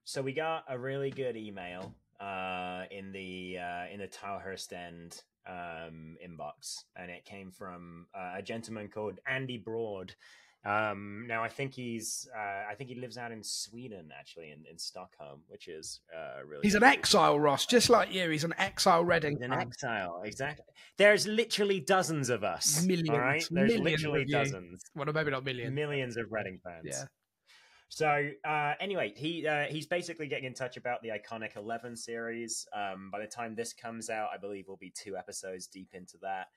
So we got a really good email in the Tilehurst End inbox, and it came from a gentleman called Andy Broad. Now I think he lives out in Sweden, actually, in Stockholm, which is really. He's an exile, Ross, just like you. He's an exile Reading. He's an exile, exactly. There's literally dozens of us. Millions, all right? There's millions literally of you. Dozens. Well, maybe not millions. Millions of Reading fans. Yeah. So anyway, he's basically getting in touch about the Iconic 11 series. By the time this comes out, I believe we'll be 2 episodes deep into that.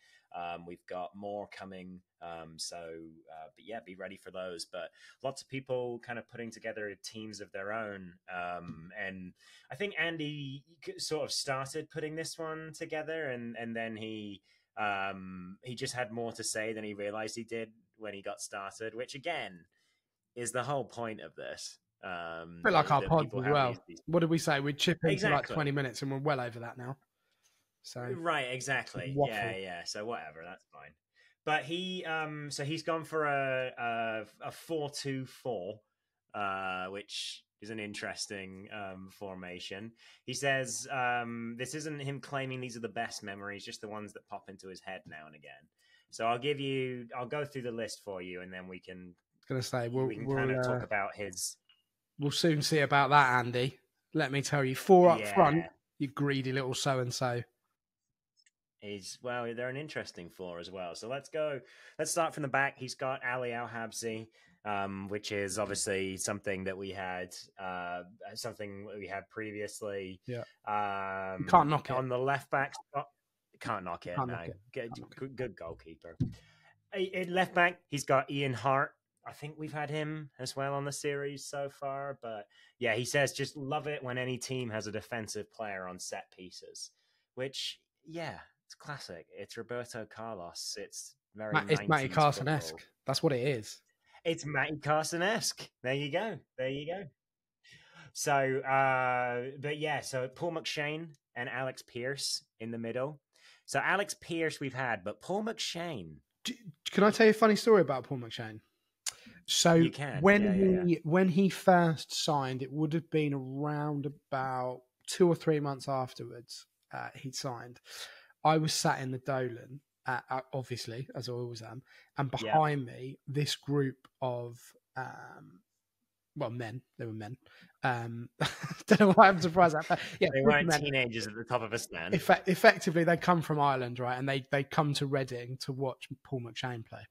We've got more coming. But yeah, be ready for those. But lots of people kind of putting together teams of their own. And I think Andy sort of started putting this one together, and then he just had more to say than he realized he did when he got started, which again is the whole point of this. A bit like our pod as well. What did we say? We'd chip into exactly. like 20 minutes and we're well over that now. So right, exactly. Waffle. Yeah. So whatever, that's fine. But he's gone for a 4-2-4, which is an interesting formation. He says this isn't him claiming these are the best memories, just the ones that pop into his head now and again. So I'll go through the list for you, and then we can. Going to say we can kind of talk about his. We'll soon see about that, Andy. Let me tell you, 4 up front, you greedy little so and so. They're an interesting 4 as well. So let's go. Let's start from the back. He's got Ali Al Habsi, which is obviously something that we had, previously. Yeah. Can't knock it on the left back. Can't knock it. Can't knock it. Good goalkeeper. At left back, he's got Ian Hart. I think we've had him as well on the series so far, but yeah, he says just love it when any team has a defensive player on set pieces, which it's classic. It's Roberto Carlos. It's very. It's Matty Carson-esque. That's what it is. It's Matty Carson-esque. There you go. So, so Paul McShane and Alex Pearce in the middle. So Alex Pearce we've had, but Paul McShane. Can I tell you a funny story about Paul McShane? So when he first signed, it would have been around about 2 or 3 months afterwards he'd signed. I was sat in the Dolan, obviously, as I always am, and behind me, this group of men. They were men. Don't know why I'm surprised at that. Yeah, they weren't teenagers at the top of a stand. Effectively, they come from Ireland, right? And they come to Reading to watch Paul McShane play.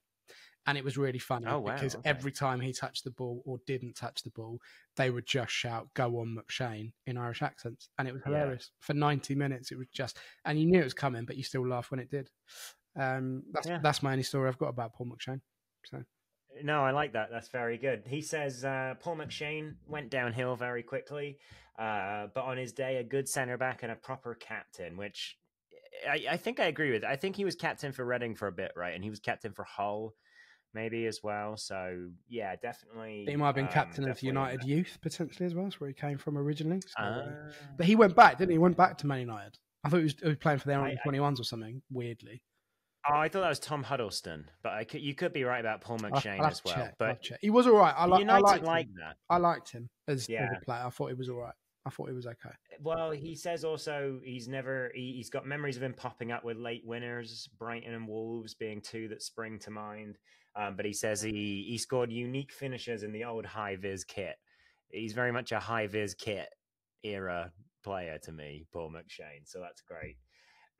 And it was really funny because every time he touched the ball or didn't touch the ball, they would just shout, "Go on, McShane," in Irish accents. And it was hilarious. For 90 minutes, it was just... And you knew it was coming, but you still laughed when it did. That's my only story I've got about Paul McShane. So... No, I like that. That's very good. He says Paul McShane went downhill very quickly, but on his day, a good centre-back and a proper captain, which I think I agree with. I think he was captain for Reading for a bit, right? And he was captain for Hull maybe as well. So, yeah, definitely. He might have been captain of United Youth, potentially, as well. That's where he came from originally. So, but he went back, didn't he? He went back to Man United. I thought he was playing for their under-21s or something, weirdly. Oh, I thought that was Tom Huddleston, but you could be right about Paul McShane as well. But he was all right. I liked that. I liked him as a player. I thought he was all right. I thought he was okay. Well, he says also he's got memories of him popping up with late winners, Brighton and Wolves being 2 that spring to mind. But he says he scored unique finishes in the old high-vis kit. He's very much a high-vis kit era player to me, Paul McShane. So that's great.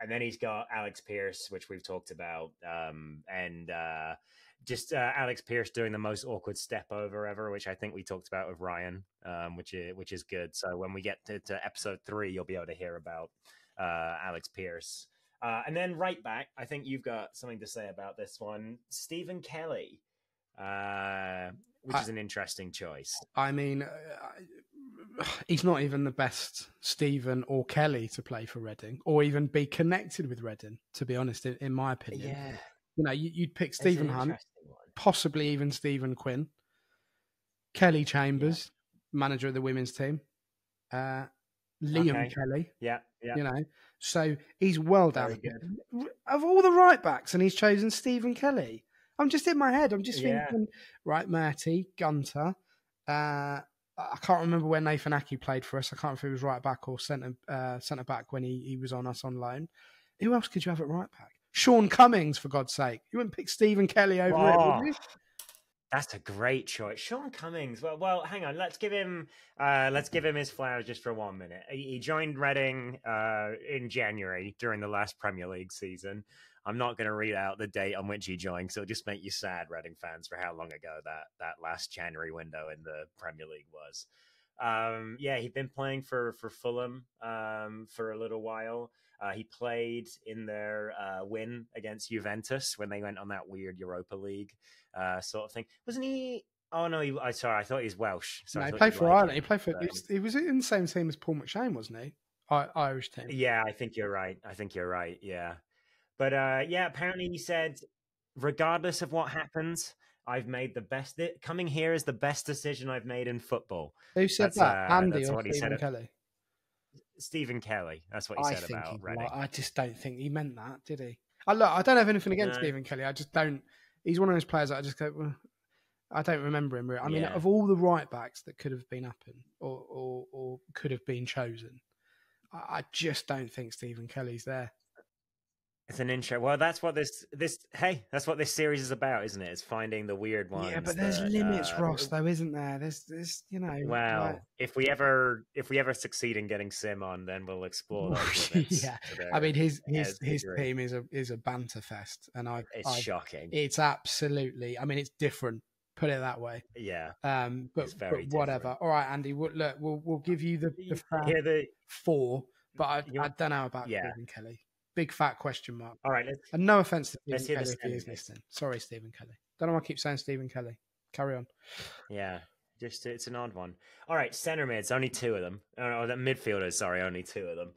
And then he's got Alex Pearce, which we've talked about, and Alex Pearce doing the most awkward step over ever, which I think we talked about with Ryan, which is good. So when we get to episode 3, you'll be able to hear about Alex Pearce. And then right back, I think you've got something to say about this one, Stephen Kelly, which is an interesting choice. I mean, he's not even the best Stephen or Kelly to play for Reading, or even be connected with Reading, to be honest, in my opinion. Yeah. You know, you'd pick Stephen Hunt, possibly even Stephen Quinn, Kelly Chambers, manager of the women's team, Liam Kelly. Yeah. You know, so he's well down. Of all the right backs, and he's chosen Stephen Kelly. I'm just in my head. I'm just thinking, right, Murty, Gunter. I can't remember where Nathan Aki played for us. I can't remember if he was right back or centre back when he was on us on loan. Who else could you have at right back? Sean Cummings, for God's sake. You wouldn't pick Stephen Kelly over it, would you? That's a great choice. Sean Cummings. Well, hang on. Let's give him his flowers just for 1 minute. He joined Reading in January during the last Premier League season. I'm not going to read out the date on which he joined, so it'll just make you sad, Reading fans, for how long ago that last January window in the Premier League was. He'd been playing for Fulham for a little while. He played in their win against Juventus when they went on that weird Europa League sort of thing. Wasn't he? Oh no, sorry, I thought he was Welsh. No, he played for Ireland. He played for. He was in the same team as Paul McShane, wasn't he? Irish team. Yeah, I think you're right. Yeah, but apparently he said, regardless of what happens, I've made the best. Coming here is the best decision I've made in football. Who said that? Andy or Stephen Kelly? Stephen Kelly. That's what he said about Reading. I just don't think he meant that, did he? I don't have anything against Stephen Kelly. I just don't. He's one of those players that I just go, well, I don't remember him. I mean, of all the right backs that could have been up in or could have been chosen, I just don't think Stephen Kelly's there. It's an intro. Well, that's what this series is about, isn't it? It's finding the weird ones. Yeah, but there's limits, Ross, though, isn't there? There's Well, like... if we ever succeed in getting Sim on, then we'll explore those limits. Yeah, I mean his team is a banter fest, and it's shocking. It's absolutely. I mean, it's different. Put it that way. Yeah. But whatever. Different. All right, Andy. We'll give you the 4, but I don't know about Stephen Kelly. Big fat question mark. All right. And no offense to Stephen Kelly if he is listening. Sorry, Stephen Kelly. Don't know why I keep saying Stephen Kelly. Carry on. Yeah. Just it's an odd one. All right, centre mids, only 2 of them. Oh, the midfielders, sorry, only 2 of them.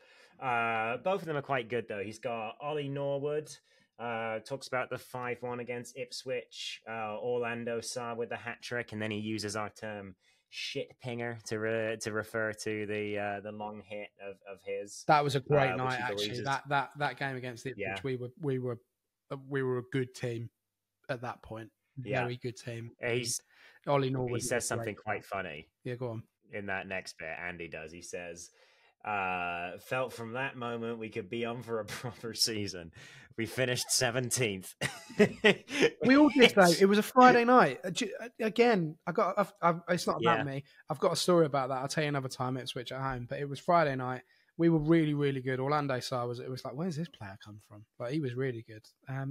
Both of them are quite good though. He's got Ollie Norwood. Talks about the 5-1 against Ipswich. Orlando Sarr with the hat trick, and then he uses our term shit pinger to refer to the long hit of his. That was a great night actually. That game against Ipswich, we were a good team at that point. Very good team. Ollie Norwood. He says something quite funny. Yeah, go on. In that next bit, Andy does. He says, felt from that moment we could be on for a proper season. We finished 17th. We all did though. It was a Friday night. Again, it's not about me. I've got a story about that. I'll tell you another time at Switch at home. But it was Friday night. We were really, really good. Orlando Sarr it was like, where's this player come from? Like, he was really good.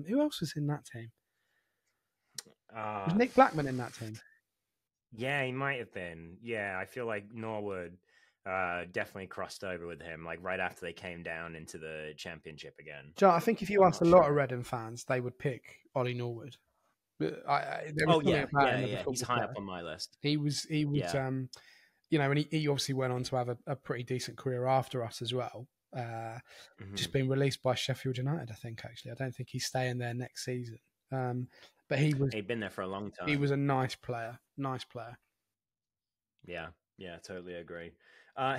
Who else was in that team? Was Nick Blackman in that team? Yeah, he might have been. Yeah, I feel like Norwood definitely crossed over with him, like right after they came down into the championship again. Joe, I think if you asked a lot of Reading fans, they would pick Ollie Norwood. He's high up on my list. He was, and he obviously went on to have a pretty decent career after us as well. Just been released by Sheffield United, I think. Actually, I don't think he's staying there next season. But he'd been there for a long time. He was a nice player. Yeah, totally agree.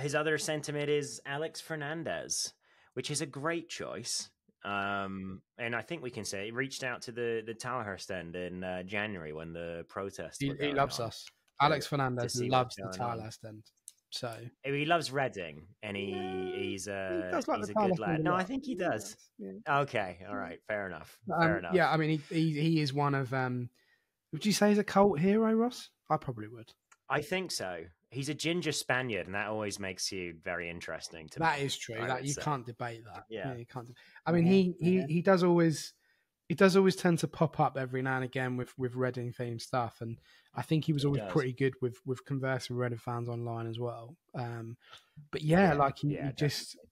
His other sentiment is Alex Fernandez, which is a great choice. And I think we can say he reached out to the Towerhurst end in January when the protests were going He loves on. us. Alex Fernandez loves the Towerhurst end. So he loves Reading, and he's a good lad. No, I think he does. Yeah. Okay, all right, fair enough. Yeah, I mean he is one of. Would you say he's a cult hero, Ross? I probably would. I think so. He's a ginger Spaniard, and that always makes you very interesting to me. That is true. That you can't debate that. Yeah, you can't. I mean, he does always tend to pop up every now and again with Reading themed stuff, and I think he was always pretty good with conversing with Reading fans online as well. But I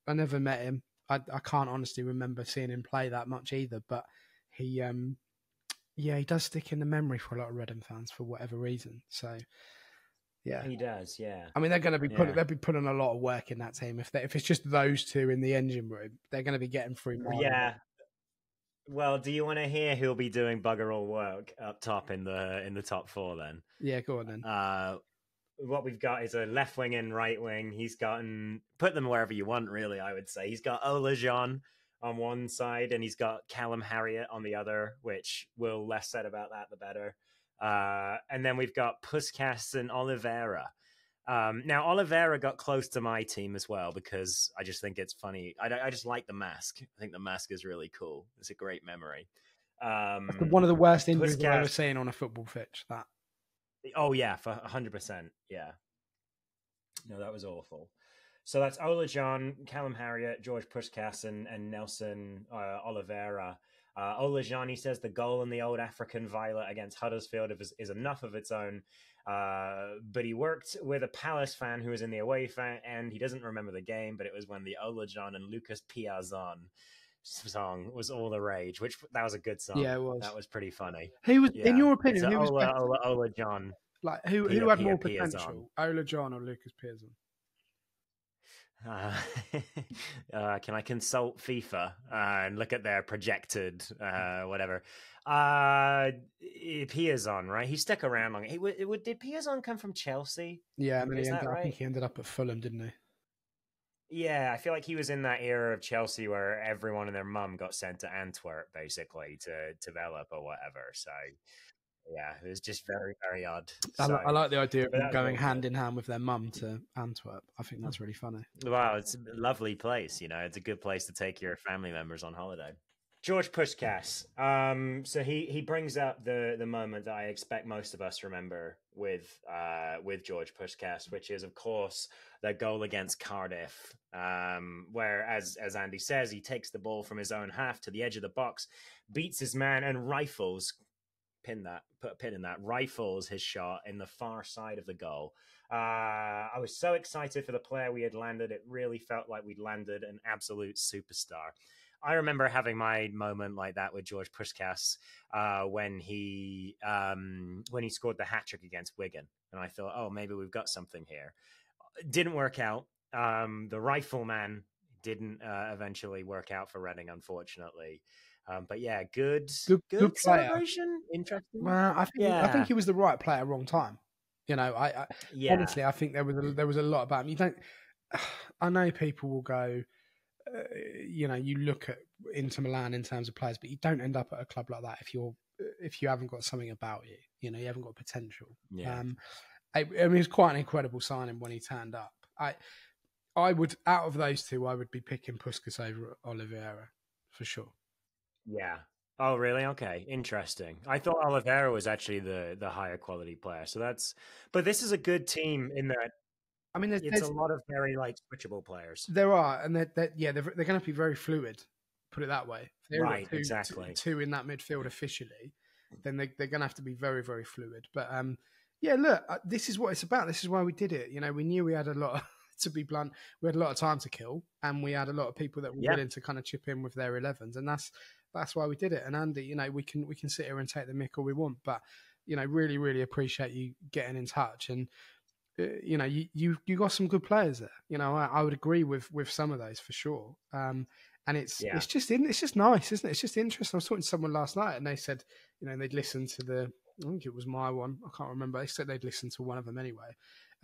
never met him. I can't honestly remember seeing him play that much either. But he does stick in the memory for a lot of Reading fans for whatever reason. So. Yeah, he does. Yeah, I mean they're going to be they'll be putting a lot of work in that team if it's just those two in the engine room. They're going to be getting through. Yeah. Well, do you want to hear who'll be doing bugger all work up top in the top 4 then? Yeah, go on then. What we've got is a left wing and right wing. He's gotten put them wherever you want, really. I would say he's got Ola Jean on one side and he's got Callum Harriott on the other. Which will less said about that, the better. And then we've got Puskas and Oliveira. Now Oliveira got close to my team as well because I just think it's funny. I just like the mask. I think the mask is really cool. It's a great memory. That's one of the worst injuries I've ever Puskas, seen on a football pitch. That. Oh yeah, for 100%. Yeah. No, that was awful. So that's Ola John, Callum Harriott, George Puskas, and Nelson Oliveira. Ola John, he says the goal in the old African Violet against Huddersfield is enough of its own. But he worked with a Palace fan who was in the away fan, and he doesn't remember the game, but it was when the Ola John and Lucas Piazon song was all the rage, which that was a good song. Yeah, it was. That was pretty funny. Who was, in your opinion, who was better? Ola John. Like who had more potential, Ola John or Lucas Piazon? Can I consult FIFA and look at their projected whatever? Piazon, right? He stuck around long. Did Piazon come from Chelsea? Yeah, and then I think he ended up at Fulham, didn't he? Yeah, I feel like he was in that era of Chelsea where everyone and their mum got sent to Antwerp basically to develop or whatever. So yeah, it was just very, very odd. I like the idea of them going hand in hand with their mum to Antwerp. I think that's really funny. Wow, it's a lovely place. It's a good place to take your family members on holiday. George Puskas. So he brings up the moment that I expect most of us remember with George Puskas, which is of course the goal against Cardiff, where as Andy says, he takes the ball from his own half to the edge of the box, beats his man, and rifles. Put a pin in that, rifles his shot in the far side of the goal. I was so excited for the player we had landed. It really felt like we'd landed an absolute superstar. I remember having my moment like that with George Puskas when he scored the hat-trick against Wigan. And I thought, oh, maybe we've got something here. It didn't work out. The rifleman didn't eventually work out for Reading, unfortunately. But yeah, good celebration. Interesting. Well, I think he was the right player, wrong time. Honestly, I think there was a lot about him. You don't. I know people will go. You look at Inter Milan in terms of players, but you don't end up at a club like that if you haven't got something about you. You haven't got potential. Yeah. I mean, it was quite an incredible signing when he turned up. I would, out of those two, I would be picking Puskas over Oliveira for sure. Yeah. Oh, really? Okay. Interesting. I thought Oliveira was actually the higher quality player. So but this is a good team in that. I mean, it's a lot of very switchable players. There are, and they're going to be very fluid. Put it that way. Right. Exactly. Two in that midfield officially, then they're going to have to be very, very fluid. But yeah, look, this is what it's about. This is why we did it. We knew we had a lot. To be blunt, we had a lot of time to kill, and we had a lot of people that were willing to kind of chip in with their 11s, and that's why we did it. And Andy, we can sit here and take the mick all we want, but really, really appreciate you getting in touch. And you got some good players there. I would agree with some of those for sure. And it's just nice, isn't it? It's just interesting. I was talking to someone last night, and they said they'd listened to I think it was my one. I can't remember. They said they'd listened to one of them anyway.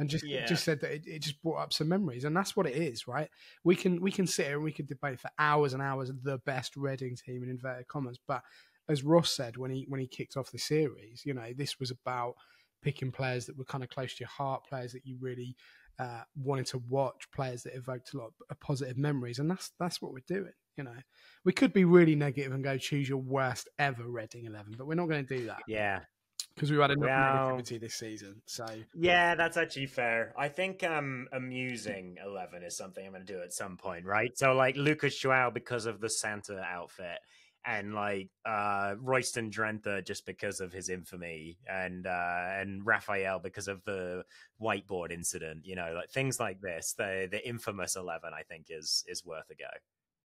And just said that it just brought up some memories, and that's what it is, right? We can sit here and we can debate for hours and hours the best Reading team in inverted commas, but as Ross said when he kicked off the series, this was about picking players that were kind of close to your heart, players that you really wanted to watch, players that evoked a lot of positive memories, and that's what we're doing. We could be really negative and go choose your worst ever Reading 11, but we're not going to do that. Yeah. Because we've had enough negativity this season. So yeah, that's actually fair. I think amusing 11 is something I'm going to do at some point, right? So Lucas João because of the Santa outfit, and Royston Drenthe just because of his infamy, and Raphael because of the whiteboard incident. Things like this. The infamous 11, I think, is worth a go.